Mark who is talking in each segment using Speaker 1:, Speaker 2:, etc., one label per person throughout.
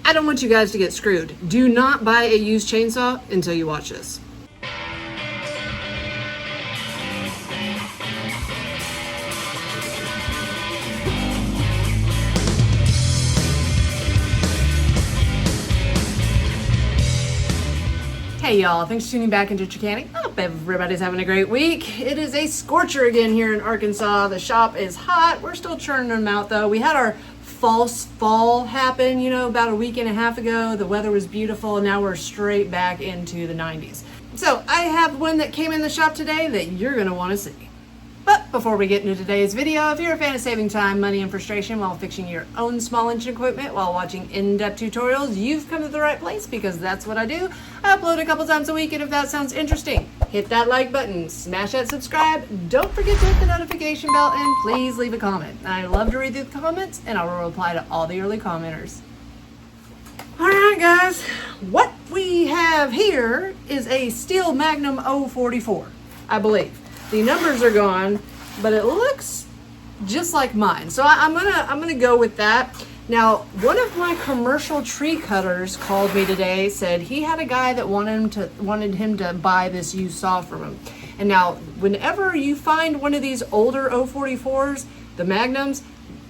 Speaker 1: I don't want you guys to get screwed. Do not buy a used chainsaw until you watch this. Hey y'all, thanks for tuning back into Chickanic. Hope everybody's having a great week. It is a scorcher again here in Arkansas. The shop is hot. We're still churning them out though. We had our false fall happen, about a week and a half ago. The weather was beautiful. Now we're straight back into the 90s. So I have one that came in the shop today that you're gonna wanna see. But before we get into today's video, if you're a fan of saving time, money, and frustration while fixing your own small engine equipment while watching in-depth tutorials, you've come to the right place because that's what I do. I upload a couple times a week, and if that sounds interesting, hit that like button, smash that subscribe, don't forget to hit the notification bell, and please leave a comment. I love to read through the comments, and I will reply to all the early commenters. All right, guys, what we have here is a Steel Magnum 044, I believe. The numbers are gone, but it looks just like mine. So I'm gonna go with that. Now, one of my commercial tree cutters called me today, said he had a guy that wanted him to buy this used saw from him. And now, whenever you find one of these older 044s, the Magnums,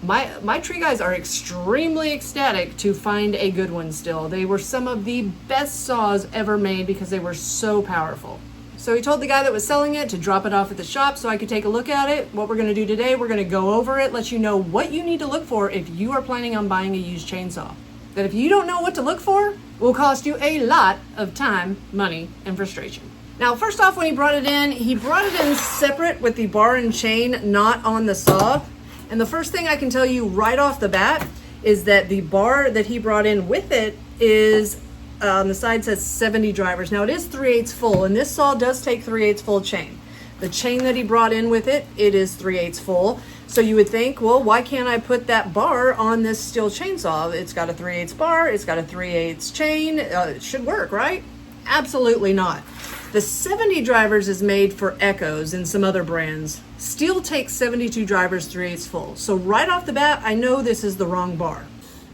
Speaker 1: my tree guys are extremely ecstatic to find a good one still. They were some of the best saws ever made because they were so powerful. So he told the guy that was selling it to drop it off at the shop so I could take a look at it. What we're going to do today, we're going to go over it, let you know what you need to look for if you are planning on buying a used chainsaw. That if you don't know what to look for, will cost you a lot of time, money, and frustration. Now, first off, when he brought it in separate with the bar and chain, not on the saw. And the first thing I can tell you right off the bat is that the bar that he brought in with it is on the side says 70 drivers. Now it is 3/8 full, and this saw does take 3/8 full chain. The chain that he brought in with it, it is 3/8 full. So you would think, well, why can't I put that bar on this steel chainsaw? It's got a 3/8 bar, it's got a 3/8 chain, it should work, right? Absolutely not. The 70 drivers is made for Echoes and some other brands. Steel takes 72 drivers 3/8 full. So right off the bat, I know this is the wrong bar.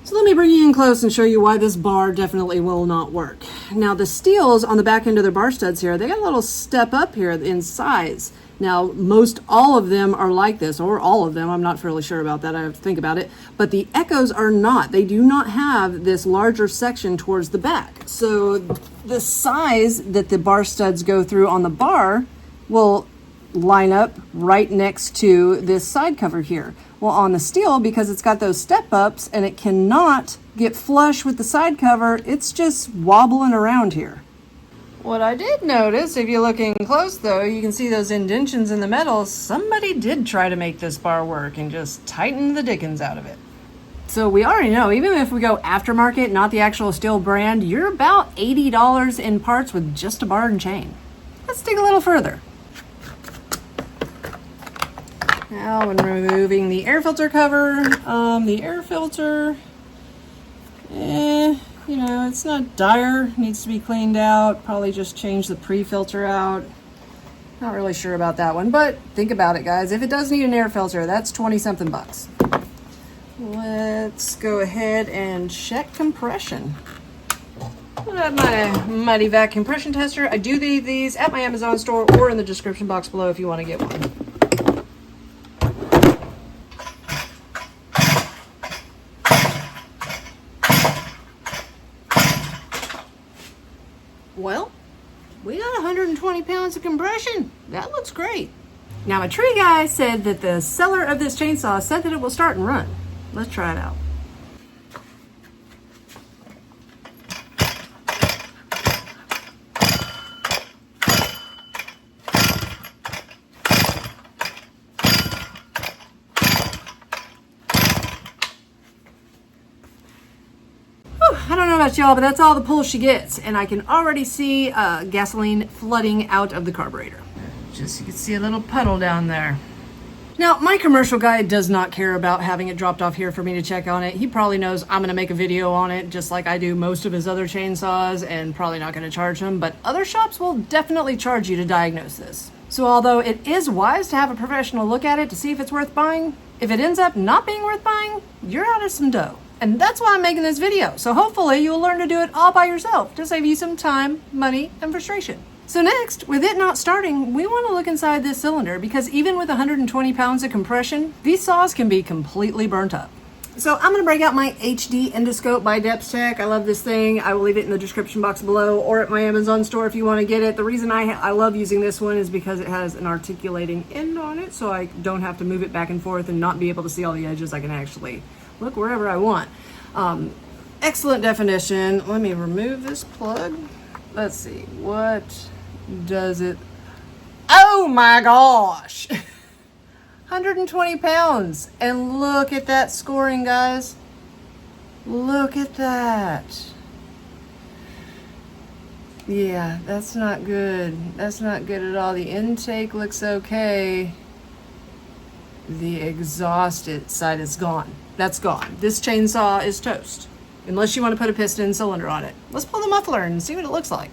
Speaker 1: So let me bring you in close and show you why this bar definitely will not work. Now the steels on the back end of their bar studs here, they got a little step up here in size. Now most all of them are like this, or all of them, I'm not really sure about that, I have to think about it. But the Echoes are not. They do not have this larger section towards the back. So the size that the bar studs go through on the bar will line up right next to this side cover here. Well, on the steel, because it's got those step ups and it cannot get flush with the side cover, it's just wobbling around here. What I did notice, if you're looking close though, you can see those indentions in the metal. Somebody did try to make this bar work and just tighten the dickens out of it. So we already know, even if we go aftermarket, not the actual steel brand, you're about $80 in parts with just a bar and chain. Let's dig a little further. Now when removing the air filter cover, the air filter, it's not dire, needs to be cleaned out, probably just change the pre-filter out. Not really sure about that one, but think about it guys, if it does need an air filter, that's 20 something bucks. Let's go ahead and check compression. I have my Mighty Vac compression tester. I do leave these at my Amazon store or in the description box below if you want to get one. Well, we got 120 pounds of compression. That looks great. Now, my tree guy said that the seller of this chainsaw said that it will start and run. Let's try it out. I don't know about y'all, but that's all the pull she gets, and I can already see gasoline flooding out of the carburetor. Just you can see a little puddle down there. Now, my commercial guy does not care about having it dropped off here for me to check on it. He probably knows I'm going to make a video on it, just like I do most of his other chainsaws, and probably not going to charge him, but other shops will definitely charge you to diagnose this. So although it is wise to have a professional look at it to see if it's worth buying, if it ends up not being worth buying, you're out of some dough. And that's why I'm making this video. So hopefully you'll learn to do it all by yourself to save you some time, money, and frustration. So next, with it not starting, we want to look inside this cylinder because even with 120 pounds of compression, these saws can be completely burnt up. So I'm going to break out my HD Endoscope by Depstech. I love this thing. I will leave it in the description box below or at my Amazon store if you want to get it. The reason I love using this one is because it has an articulating end on it, so I don't have to move it back and forth and not be able to see all the edges. I can actually look wherever I want. Excellent definition. Let me remove this plug. Let's see. What does it... Oh my gosh! 120 pounds. And look at that scoring, guys. Look at that. Yeah, that's not good. That's not good at all. The intake looks okay. The exhaust side is gone. That's gone. This chainsaw is toast. Unless you want to put a piston cylinder on it. Let's pull the muffler and see what it looks like.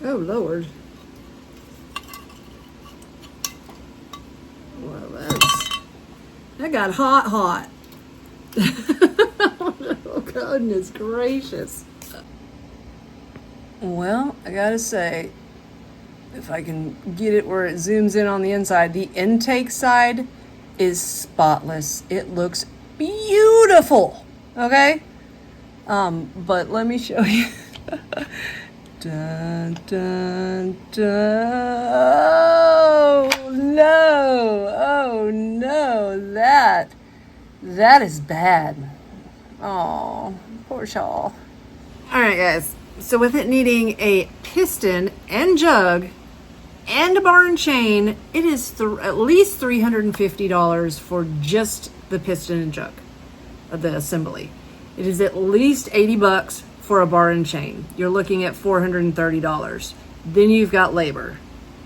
Speaker 1: Oh, Lord. Well, that got hot. Oh, goodness gracious. Well, I gotta say, if I can get it where it zooms in on the inside, the intake side is spotless. It looks beautiful, okay? But let me show you. Dun, dun, dun. Oh no, that is bad. Oh, poor Shaw. All right, guys. So with it needing a piston and jug and a bar and chain, it is at least $350 for just the piston and jug of the assembly. It is at least 80 bucks for a bar and chain. You're looking at $430. Then you've got labor.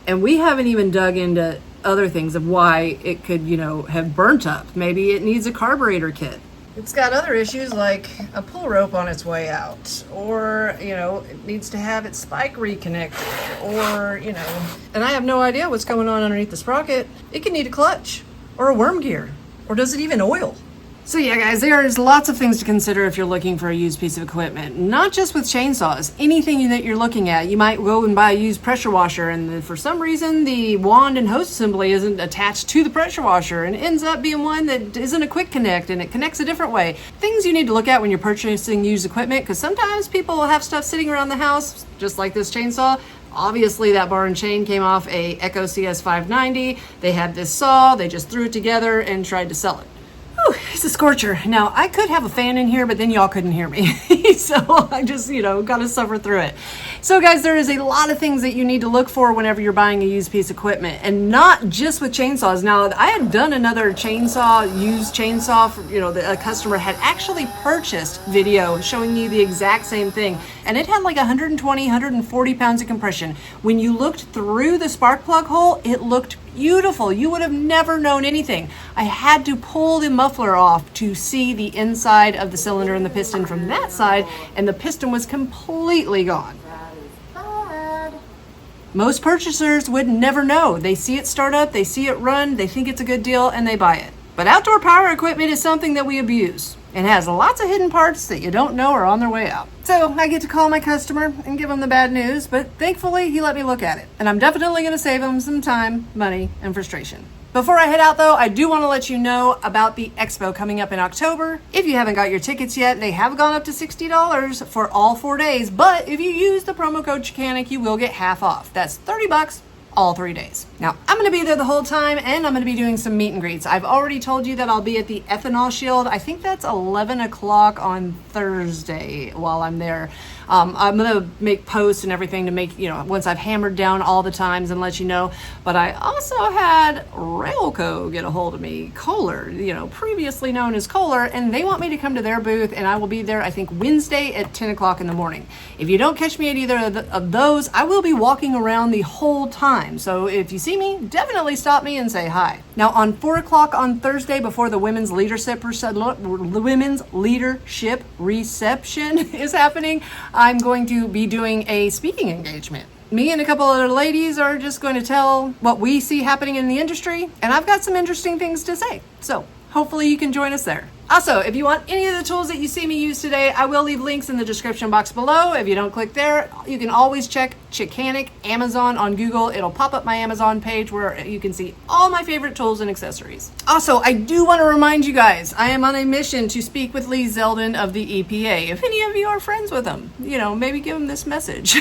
Speaker 1: And we haven't even dug into other things of why it could, have burnt up. Maybe it needs a carburetor kit. It's got other issues like a pull rope on its way out, or, it needs to have its spike reconnected, or, and I have no idea what's going on underneath the sprocket. It could need a clutch or a worm gear, or does it even oil? So yeah, guys, there's lots of things to consider if you're looking for a used piece of equipment. Not just with chainsaws. Anything that you're looking at, you might go and buy a used pressure washer, and for some reason the wand and hose assembly isn't attached to the pressure washer, and it ends up being one that isn't a quick connect, and it connects a different way. Things you need to look at when you're purchasing used equipment, because sometimes people will have stuff sitting around the house, just like this chainsaw. Obviously, that bar and chain came off a Echo CS 590. They had this saw, they just threw it together and tried to sell it. Whew, it's a scorcher. Now, I could have a fan in here, but then y'all couldn't hear me. So I just, got to suffer through it. So guys, there is a lot of things that you need to look for whenever you're buying a used piece of equipment, and not just with chainsaws. Now, I had done another used chainsaw, that a customer had actually purchased video showing you the exact same thing. And it had like 120, 140 pounds of compression. When you looked through the spark plug hole, it looked beautiful. You would have never known anything. I had to pull the muffler off to see the inside of the cylinder and the piston from that side, and the piston was completely gone. Most purchasers would never know. They see it start up, they see it run, they think it's a good deal, and they buy it. But outdoor power equipment is something that we abuse. It has lots of hidden parts that you don't know are on their way out. So I get to call my customer and give him the bad news, but thankfully he let me look at it. And I'm definitely going to save him some time, money, and frustration. Before I head out though, I do want to let you know about the expo coming up in October. If you haven't got your tickets yet, they have gone up to $60 for all 4 days, but if you use the promo code Chickanic, you will get half off. That's $30 all 3 days. Now, I'm going to be there the whole time, and I'm going to be doing some meet and greets. I've already told you that I'll be at the Ethanol Shield. I think that's 11 o'clock on Thursday while I'm there. I'm going to make posts and everything to make, once I've hammered down all the times and let you know. But I also had Railco get a hold of me, Kohler, previously known as Kohler, and they want me to come to their booth, and I will be there, I think, Wednesday at 10 o'clock in the morning. If you don't catch me at either of those, I will be walking around the whole time. So if you see me, definitely stop me and say hi. Now, on 4 o'clock on Thursday, before the women's leadership reception is happening, I'm going to be doing a speaking engagement. Me and a couple other ladies are just going to tell what we see happening in the industry, and I've got some interesting things to say. So hopefully you can join us there. Also, if you want any of the tools that you see me use today, I will leave links in the description box below. If you don't click there, you can always check Chickanic Amazon on Google. It'll pop up my Amazon page where you can see all my favorite tools and accessories. Also, I do want to remind you guys, I am on a mission to speak with Lee Zeldin of the EPA. If any of you are friends with him, maybe give him this message.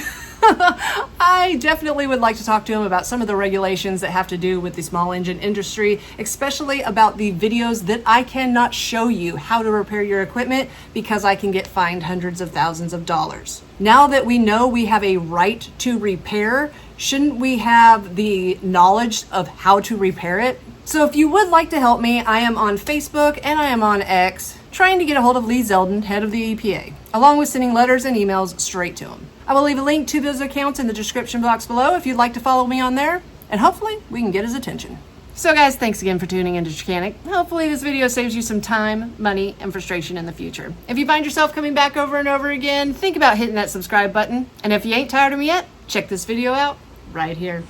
Speaker 1: I definitely would like to talk to him about some of the regulations that have to do with the small engine industry, especially about the videos that I cannot show you how to repair your equipment because I can get fined hundreds of thousands of dollars. Now that we know we have a right to repair, shouldn't we have the knowledge of how to repair it? So if you would like to help me, I am on Facebook and I am on X trying to get a hold of Lee Zeldin, head of the EPA, along with sending letters and emails straight to him. I will leave a link to those accounts in the description box below if you'd like to follow me on there, and hopefully we can get his attention. So guys, thanks again for tuning into Chickanic. Hopefully this video saves you some time, money, and frustration in the future. If you find yourself coming back over and over again, think about hitting that subscribe button. And if you ain't tired of me yet, check this video out right here.